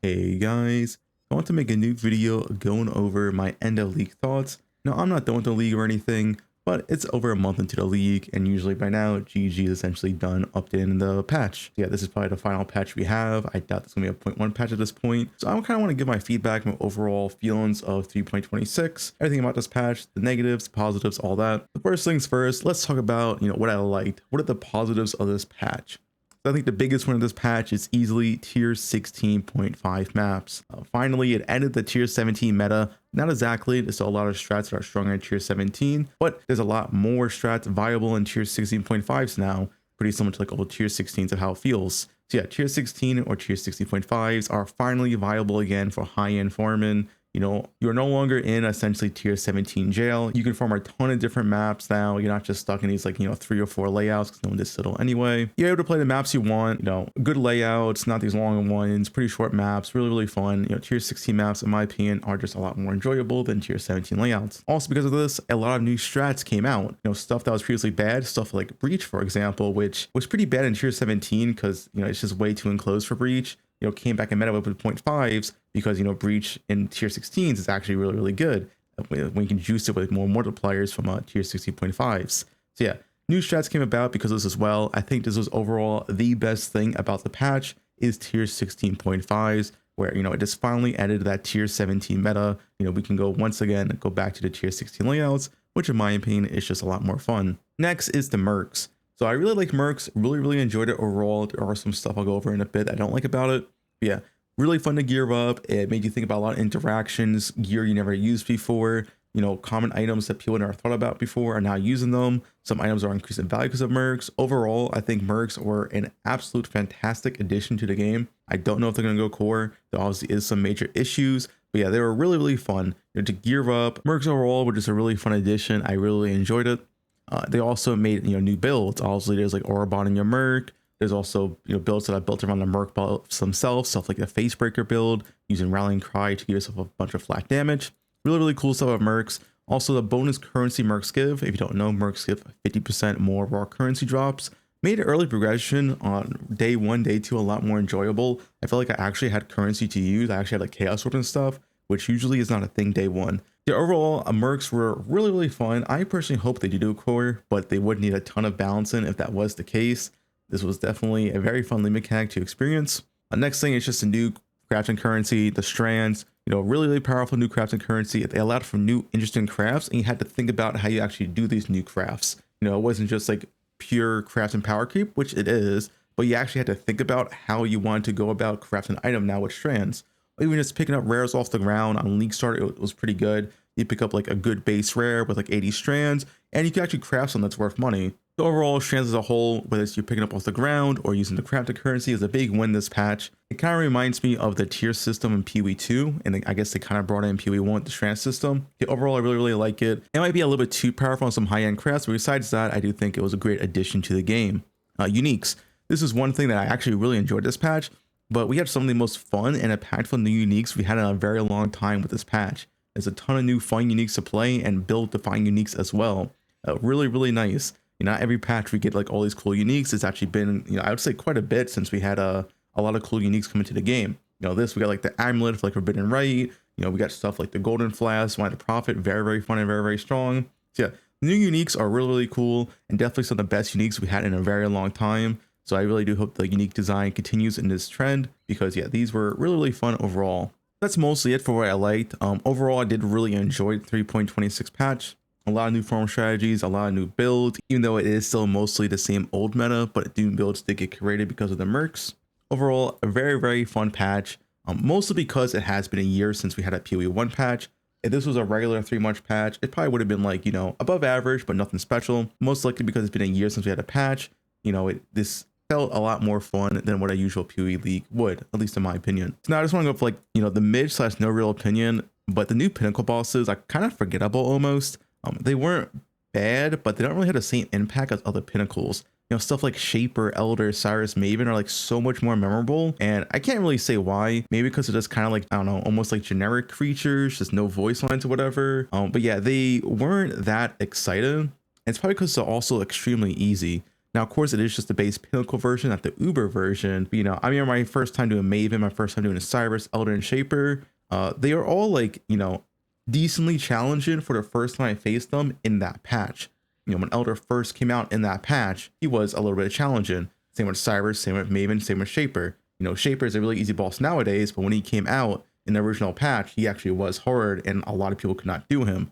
Hey guys, I want to make a new video going over my end of league thoughts. Now, I'm not done with the league or anything, but it's over a month into the league, and usually by now, GG is essentially done updating the patch. Yeah, this is probably the final patch we have. I doubt it's going to be a 0.1 patch at this point. So I kind of want to give my feedback, my overall feelings of 3.26, everything about this patch, the negatives, positives, all that. The first things first, let's talk about, what I liked. What are the positives of this patch? So I think the biggest one of this patch is easily tier 16.5 maps. Finally, it ended the tier 17 meta. Not exactly, there's still a lot of strats that are stronger in tier 17, but there's a lot more strats viable in tier 16.5s now, pretty similar to like old tier 16s of how it feels. So yeah, tier 16 or tier 16.5s are finally viable again for high-end farming. You're no longer in essentially tier 17 jail. You can farm a ton of different maps now. You're not just stuck in these 3 or 4 layouts because no one does settle anyway. You're able to play the maps you want, good layouts, not these long ones, pretty short maps, really fun. Tier 16 maps, in my opinion, are just a lot more enjoyable than tier 17 layouts. Also, because of this, a lot of new strats came out. Stuff that was previously bad, stuff like Breach, for example, which was pretty bad in tier 17 because, it's just way too enclosed for Breach. Came back in meta with 0.5s because, Breach in tier 16s is actually really good when you can juice it with more multipliers from tier 16.5s. So yeah, new strats came about because of this as well. I think this was overall the best thing about the patch is tier 16.5s, where, it just finally ended that tier 17 meta. We can go once again, go back to the tier 16 layouts, which in my opinion is just a lot more fun. Next is the mercs. So I really like mercs, really enjoyed it overall. There are some stuff I'll go over in a bit I don't like about it. But yeah, really fun to gear up. It made you think about a lot of interactions, gear you never used before. Common items that people never thought about before are now using them. Some items are increasing value because of mercs. Overall, I think mercs were an absolute fantastic addition to the game. I don't know if they're going to go core. There obviously is some major issues. But yeah, they were really fun to gear up. Mercs overall were just a really fun addition. I really enjoyed it. They also made new builds. Obviously, there's like Orobot in your merc. There's also builds that I built around the merc builds themselves, stuff like the Facebreaker build, using Rallying Cry to give yourself a bunch of flat damage. Really cool stuff about mercs. Also, the bonus currency mercs give. If you don't know, mercs give 50% more raw currency drops. Made early progression on day 1, day 2 a lot more enjoyable. I felt like I actually had currency to use. I actually had like Chaos Orb and stuff, which usually is not a thing day 1. Yeah, overall, mercs were really fun. I personally hope they do a core, but they would need a ton of balancing if that was the case. This was definitely a very fun mechanic to experience. Next thing is just a new crafting currency, the strands. Really powerful new crafting currency. They allowed for new interesting crafts, and you had to think about how you actually do these new crafts. It wasn't just like pure crafting power creep, which it is, but you actually had to think about how you wanted to go about crafting an item now with strands. Even just picking up rares off the ground on League Start, it was pretty good. You pick up like a good base rare with like 80 strands, and you can actually craft something that's worth money. So overall, strands as a whole, whether it's you're picking up off the ground or using the crafted currency, is a big win this patch. It kind of reminds me of the tier system in PoE 2, and I guess they kind of brought in PoE 1 with the strand system. Overall, I really like it. It might be a little bit too powerful on some high-end crafts, but besides that, I do think it was a great addition to the game. Uniques. This is one thing that I actually really enjoyed this patch, but we had some of the most fun and impactful new uniques we had in a very long time with this patch. There's a ton of new fun uniques to play and build defined uniques as well. Really nice. Not every patch we get like all these cool uniques. It's actually been, I would say quite a bit since we had a lot of cool uniques come into the game. This, we got like the amulet for like Forbidden Right. We got stuff like the Golden Flask, Wine of the Prophet, very fun and very strong. So yeah, new uniques are really cool and definitely some of the best uniques we had in a very long time. So I really do hope the unique design continues in this trend because yeah, these were really fun overall. That's mostly it for what I liked. Overall, I did really enjoy the 3.26 patch. A lot of new farm strategies, a lot of new builds, even though it is still mostly the same old meta, but new builds did get created because of the mercs. Overall, a very fun patch, mostly because it has been a year since we had a PoE 1 patch. If this was a regular 3-month patch, it probably would have been like, above average, but nothing special. Most likely because it's been a year since we had a patch, this felt a lot more fun than what a usual PoE league would, at least in my opinion. So now I just want to go for like, the mid / no real opinion, but the new pinnacle bosses are kind of forgettable almost. They weren't bad, but they don't really have the same impact as other pinnacles. Stuff like Shaper, Elder, Cyrus, Maven are like so much more memorable, and I can't really say why. Maybe because they're just kind of like, I don't know, almost like generic creatures, just no voice lines or whatever. But yeah, they weren't that exciting. And it's probably because they're also extremely easy. Now, of course, it is just the base Pinnacle version, not the Uber version. But, I remember my first time doing Maven, my first time doing Cyrus, Elder, and Shaper. They are all like, decently challenging for the first time I faced them in that patch. When Elder first came out in that patch, he was a little bit challenging. Same with Cyrus, same with Maven, same with Shaper. Shaper is a really easy boss nowadays, but when he came out in the original patch, he actually was hard and a lot of people could not do him.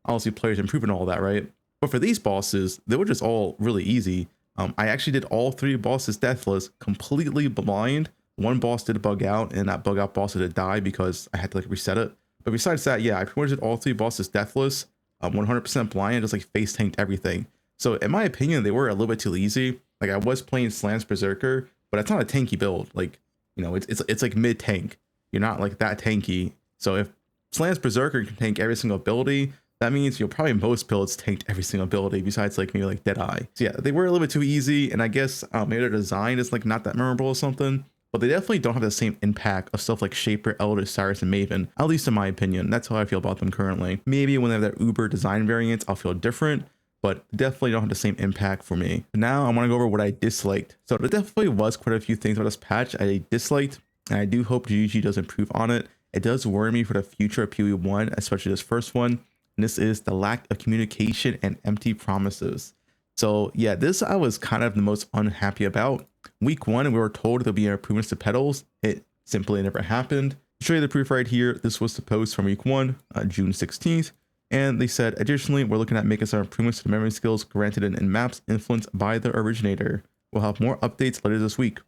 Obviously players improving all that, right? But for these bosses, they were just all really easy. I actually did all 3 bosses deathless, completely blind. One boss did bug out, and that bug out boss did die because I had to reset it. But besides that, yeah, I pretty much did all 3 bosses deathless, 100% blind, just face tanked everything. So in my opinion, they were a little bit too easy. I was playing Slams Berserker, but it's not a tanky build. It's like mid tank. You're not that tanky. So if Slams Berserker can tank every single ability, that means probably most builds tanked every single ability besides maybe Deadeye. So yeah, they were a little bit too easy, and I guess maybe their design is not that memorable or something. But they definitely don't have the same impact of stuff like Shaper, Elder, Cyrus, and Maven, at least in my opinion. That's how I feel about them currently. Maybe when they have their Uber design variants, I'll feel different, but definitely don't have the same impact for me. Now I want to go over what I disliked. So there definitely was quite a few things about this patch I disliked, and I do hope GG does improve on it. It does worry me for the future of PoE1, especially this first one, and this is the lack of communication and empty promises. So yeah, this I was kind of the most unhappy about. Week 1, we were told there'll be improvements to petals. It simply never happened. To show you the proof right here, this was the post from week 1, June 16th. And they said, additionally, we're looking at making some improvements to the memory skills granted in maps influenced by the originator. We'll have more updates later this week.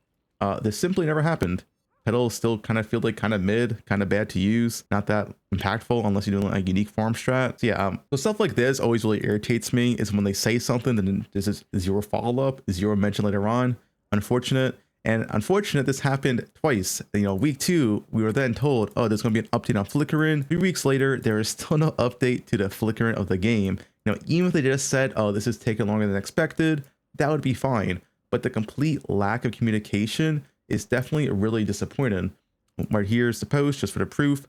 This simply never happened. Petals still kind of feel kind of mid, kind of bad to use, not that impactful unless you're doing a unique farm strat. So yeah, so stuff like this always really irritates me, is when they say something then this is your follow-up, is your mention later on. Unfortunate. And unfortunate, this happened twice. Week 2, we were then told, oh, there's going to be an update on flickering. 3 weeks later, there is still no update to the flickering of the game. Even if they just said, oh, this is taking longer than expected, that would be fine. But the complete lack of communication is definitely really disappointing. Right here is the post just for the proof.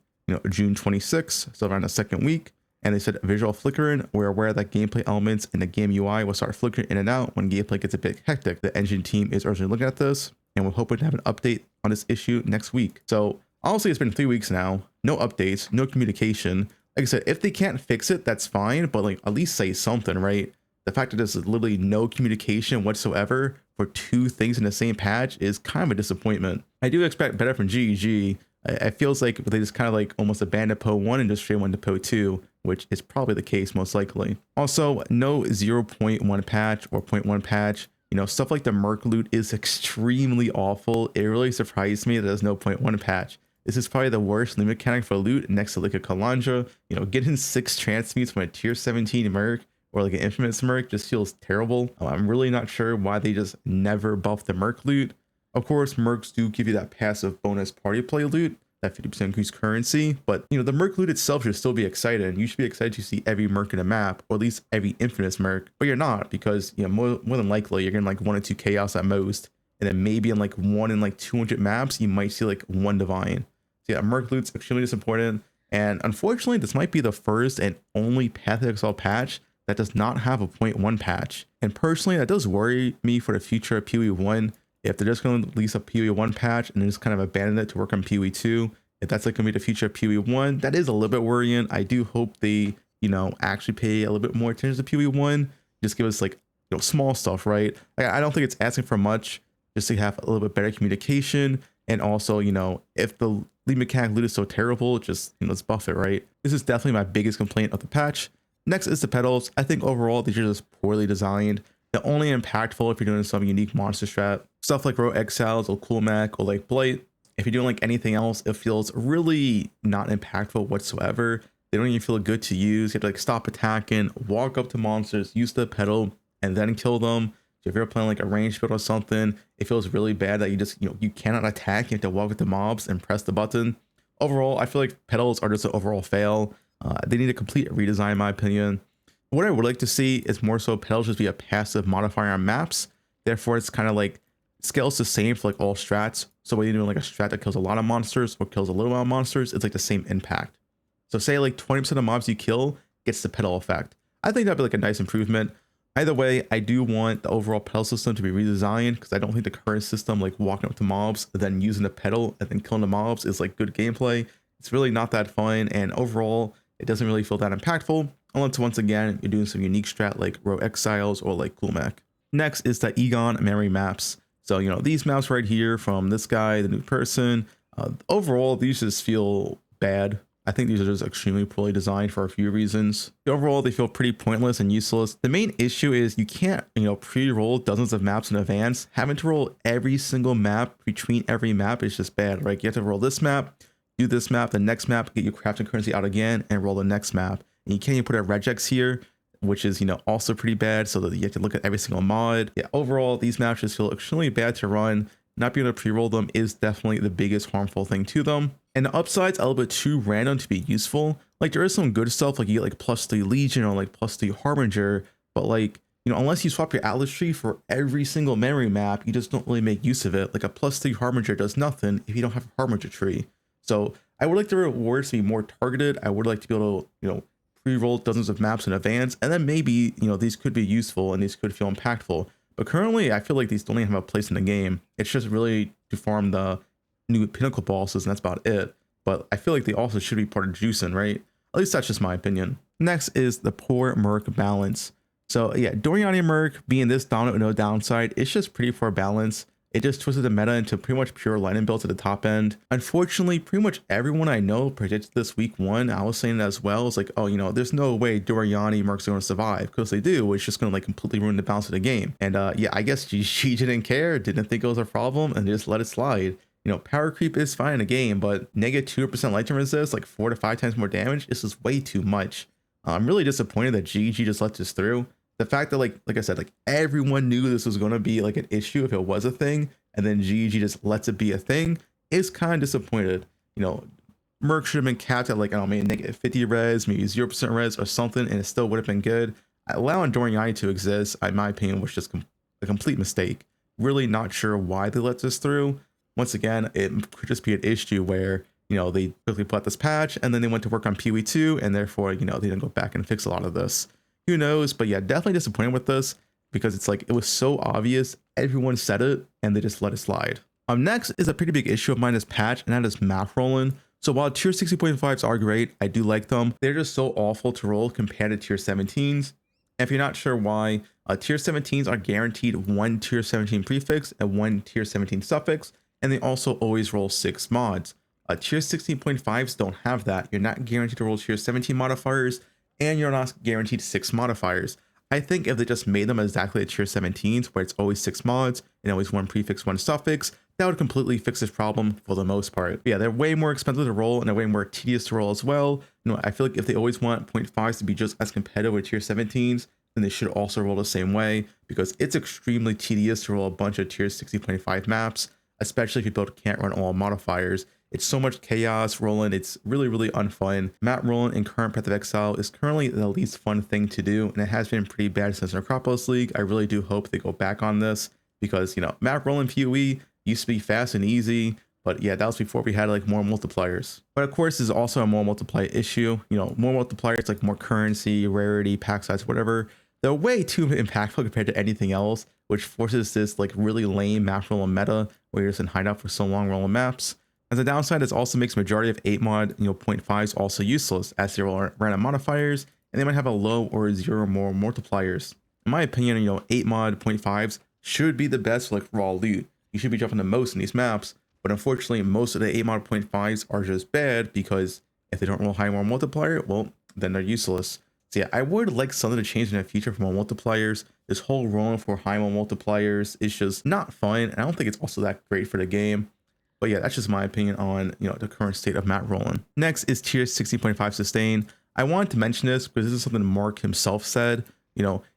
June 26th, so around the 2nd week. And they said visual flickering. We're aware that gameplay elements in the game UI will start flickering in and out when gameplay gets a bit hectic. The engine team is urgently looking at this, and we're hoping to have an update on this issue next week. So honestly, it's been 3 weeks now. No updates, no communication. Like I said, if they can't fix it, that's fine, but at least say something, right? The fact that there's literally no communication whatsoever for 2 things in the same patch is kind of a disappointment. I do expect better from GEG. It feels like they just kind of almost abandoned PoE1 and just straight went to PoE2, which is probably the case most likely. Also, no 0.1 patch or 0.1 patch. Stuff like the Merc loot is extremely awful. It really surprised me that there's no 0.1 patch. This is probably the worst loot mechanic for loot next to a Kalandra. Getting 6 transmutes from a tier 17 Merc or an infamous Merc just feels terrible. I'm really not sure why they just never buffed the Merc loot. Of course, Mercs do give you that passive bonus party play loot, that 50% increased currency, but the Merc loot itself should still be exciting. You should be excited to see every Merc in a map, or at least every infamous Merc, but you're not, because more than likely you're getting 1 or 2 chaos at most, and then maybe in 1 in 200 maps you might see 1 divine. So yeah, Merc loot's extremely disappointing, and unfortunately this might be the first and only Path of Exile patch that does not have a 0.1 patch. And personally, that does worry me for the future of PoE1. If they're just going to release a PoE1 patch and then just kind of abandon it to work on PoE2, if that's going to be the future of PoE1, that is a little bit worrying. I do hope they, actually pay a little bit more attention to PoE1. Just give us small stuff, right? I don't think it's asking for much, just to have a little bit better communication. And also, if the lead mechanic loot is so terrible, just, let's buff it, right? This is definitely my biggest complaint of the patch. Next is the petals. I think overall these are just poorly designed. They're only impactful if you're doing some unique monster strat. Stuff like Rogue Exiles or Cool Mac or Blight. If you're doing anything else, it feels really not impactful whatsoever. They don't even feel good to use. You have to stop attacking, walk up to monsters, use the petal, and then kill them. So if you're playing a ranged build or something, it feels really bad that you just, you cannot attack. You have to walk with the mobs and press the button. Overall, I feel like petals are just an overall fail. They need a complete redesign, in my opinion. What I would like to see is more so petals just be a passive modifier on maps. Therefore, it's kind of scales the same for all strats. So when you're doing a strat that kills a lot of monsters or kills a little amount of monsters, it's the same impact. So say 20% of mobs you kill gets the petal effect. I think that'd be a nice improvement. Either way, I do want the overall pedal system to be redesigned because I don't think the current system, like walking up to mobs, then using the pedal and then killing the mobs, is like good gameplay. It's really not that fun, and overall, it doesn't really feel that impactful unless once again you're doing some unique strat like row exiles or like coolmech. Next is the Egon memory maps. So these maps right here from this guy, the new person. Overall, these just feel bad. I think these are just extremely poorly designed for a few reasons. Overall, they feel pretty pointless and useless. The main issue is you can't, pre-roll dozens of maps in advance. Having to roll every single map between every map is just bad, right? You have to roll this map, do this map, the next map, get your crafting currency out again, and roll the next map. And you can't even put a regex here, which is, also pretty bad, so that you have to look at every single mod. Yeah, overall, these maps just feel extremely bad to run. Not being able to pre-roll them is definitely the biggest harmful thing to them. And the upside's a little bit too random to be useful. Like, there is some good stuff, like you get like +3 Legion or like +3 Harbinger, but like, unless you swap your Atlas tree for every single memory map, you just don't really make use of it. Like a +3 Harbinger does nothing if you don't have a Harbinger tree. So I would like the rewards to be more targeted. I would like to be able to, pre-roll dozens of maps in advance, and then maybe, these could be useful and these could feel impactful. But currently, I feel like these don't even have a place in the game. It's just really to farm the new pinnacle bosses, and that's about it. But I feel like they also should be part of juicing, right? At least that's just my opinion. Next is the poor Merc balance. So yeah, Doriani Merc being this dominant with no downside, it's just pretty poor balance. It just twisted the meta into pretty much pure lightning builds at the top end. Unfortunately, pretty much everyone I know predicted this week 1. I was saying it as well. It's like, oh, there's no way Doriani Merc's going to survive, because they do. It's just going to like completely ruin the balance of the game. And yeah, I guess she didn't care, didn't think it was a problem, and just let it slide. Power creep is fine in a game, but -2% lightning resist, like 4 to 5 times more damage, this is way too much. I'm really disappointed that GG just let this through. The fact that like I said, like everyone knew this was going to be like an issue if it was a thing, and then GG just lets it be a thing, is kind of disappointed. Merc should have been capped at like, I don't know, maybe -50 res, maybe 0% res or something, and it still would have been good. Allowing Doriani to exist, in my opinion, was just a complete mistake. Really not sure why they let this through. Once again, it could just be an issue where, they quickly put out this patch and then they went to work on PoE2, and therefore, they didn't go back and fix a lot of this. Who knows? But yeah, definitely disappointed with this, because it's like, it was so obvious. Everyone said it and they just let it slide. Next is a pretty big issue of mine this patch, and that is map rolling. So while tier 60.5s are great, I do like them, they're just so awful to roll compared to tier 17s. And if you're not sure why, tier 17s are guaranteed 1 tier 17 prefix and 1 tier 17 suffix, and they also always roll 6 mods. Tier 16.5s don't have that. You're not guaranteed to roll tier 17 modifiers, and you're not guaranteed 6 modifiers. I think if they just made them exactly at tier 17s, where it's always 6 mods and always 1 prefix, 1 suffix, that would completely fix this problem for the most part. But yeah, they're way more expensive to roll and they're way more tedious to roll as well. I feel like if they always want 0.5s to be just as competitive with tier 17s, then they should also roll the same way, because it's extremely tedious to roll a bunch of tier 60.5 maps, especially if you build can't run all modifiers. It's so much chaos rolling. It's really, really unfun. Map rolling in current Path of Exile is currently the least fun thing to do, and it has been pretty bad since Necropolis League. I really do hope they go back on this, because, map rolling PoE used to be fast and easy, but yeah, that was before we had like more multipliers. But of course, there's also a more multiplier issue. More multipliers, like more currency, rarity, pack size, whatever. They're way too impactful compared to anything else, which forces this like really lame map rolling meta where you're just in hideout for so long rolling maps. As a downside, this also makes majority of 8 mod 0.5s also useless, as they roll random modifiers and they might have a low or 0 or more multipliers. In my opinion, 8 mod 0.5s should be the best for like raw loot. You should be dropping the most in these maps, but unfortunately most of the 8 mod 0.5s are just bad, because if they don't roll high more multiplier, well, then they're useless. So yeah, I would like something to change in the future for more multipliers. This whole rolling for high more multipliers is just not fun, and I don't think it's also that great for the game. But yeah, that's just my opinion on the current state of map rolling. Next is tier 60.5 sustain. I wanted to mention this because this is something Mark himself said.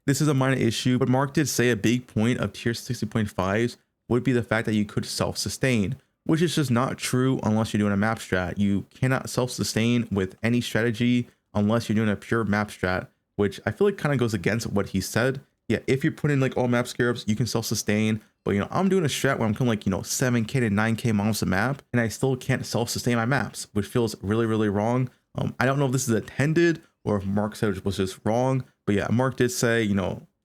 This is a minor issue, but Mark did say a big point of tier 60.5s would be the fact that you could self-sustain, which is just not true unless you're doing a map strat. You cannot self-sustain with any strategy unless you're doing a pure map strat, which I feel like kind of goes against what he said. Yeah, if you're putting like all map scarabs, you can self-sustain, but I'm doing a strat where I'm killing like 7k to 9k mobs a map, and I still can't self-sustain my maps, which feels really, really wrong. I don't know if this is intended or if Mark said it was just wrong, but yeah, Mark did say,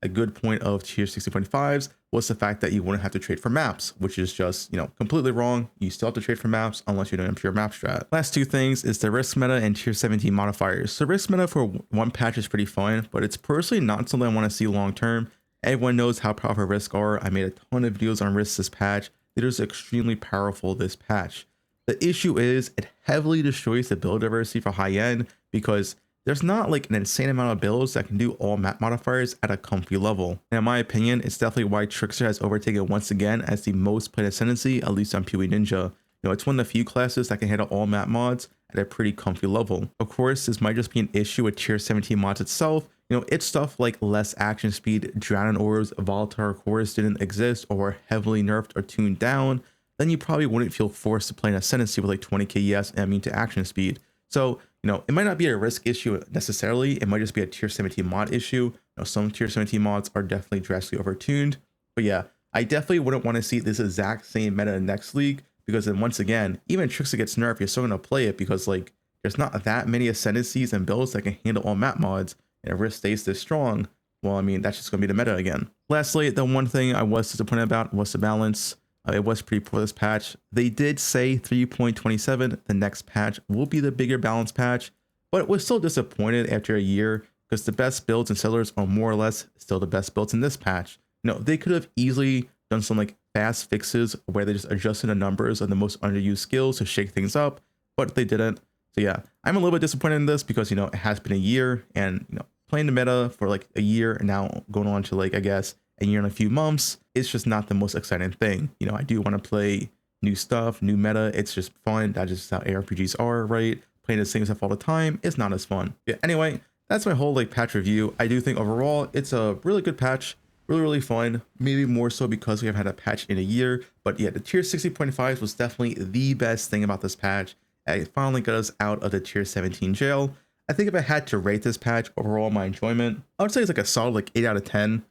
a good point of tier 60.5s was the fact that you wouldn't have to trade for maps, which is just, completely wrong. You still have to trade for maps unless you're doing a pure map strat. Last two things is the risk meta and tier 17 modifiers. So risk meta for one patch is pretty fun, but it's personally not something I want to see long term. Everyone knows how powerful risks are. I made a ton of videos on risks this patch. It is extremely powerful this patch. The issue is it heavily destroys the build diversity for high end because there's not like an insane amount of builds that can do all map modifiers at a comfy level. And in my opinion, it's definitely why Trickster has overtaken once again as the most played ascendancy, at least on PoE Ninja. It's one of the few classes that can handle all map mods at a pretty comfy level. Of course, this might just be an issue with tier 17 mods itself. It's stuff like less action speed, drowning orbs, volatile cores didn't exist or were heavily nerfed or tuned down, then you probably wouldn't feel forced to play an ascendancy with like 20 KES and immune to action speed. So, it might not be a risk issue necessarily. It might just be a tier 17 mod issue. Some tier 17 mods are definitely drastically overtuned. But yeah, I definitely wouldn't want to see this exact same meta in next league because then once again, even Trickster gets nerfed, you're still going to play it because like there's not that many ascendancies and builds that can handle all map mods. And if risk stays this strong, well, I mean, that's just going to be the meta again. Lastly, the one thing I was disappointed about was the balance. It was pretty poor this patch. They did say 3.27, the next patch will be the bigger balance patch, but it was still disappointed after a year because the best builds and settlers are more or less still the best builds in this patch. They could have easily done some like fast fixes where they just adjusted the numbers of the most underused skills to shake things up, but they didn't. So yeah, I'm a little bit disappointed in this because, it has been a year and, playing the meta for like a year and now going on to like, I guess, a year and a few months, it's just not the most exciting thing. I do want to play new stuff, new meta. It's just fun. That's just how ARPGs are, right? Playing the same stuff all the time is not as fun. Yeah, anyway, that's my whole like patch review. I do think overall it's a really good patch, really fun. Maybe more so because we have had a patch in a year. But yeah, the tier 60.5 was definitely the best thing about this patch. It finally got us out of the tier 17 jail. I think if I had to rate this patch overall, my enjoyment, I would say it's like a solid like 8 out of 10.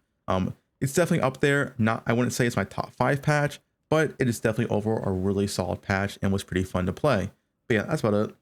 It's definitely up there. I wouldn't say it's my top 5 patch, but it is definitely overall a really solid patch and was pretty fun to play. But yeah, that's about it.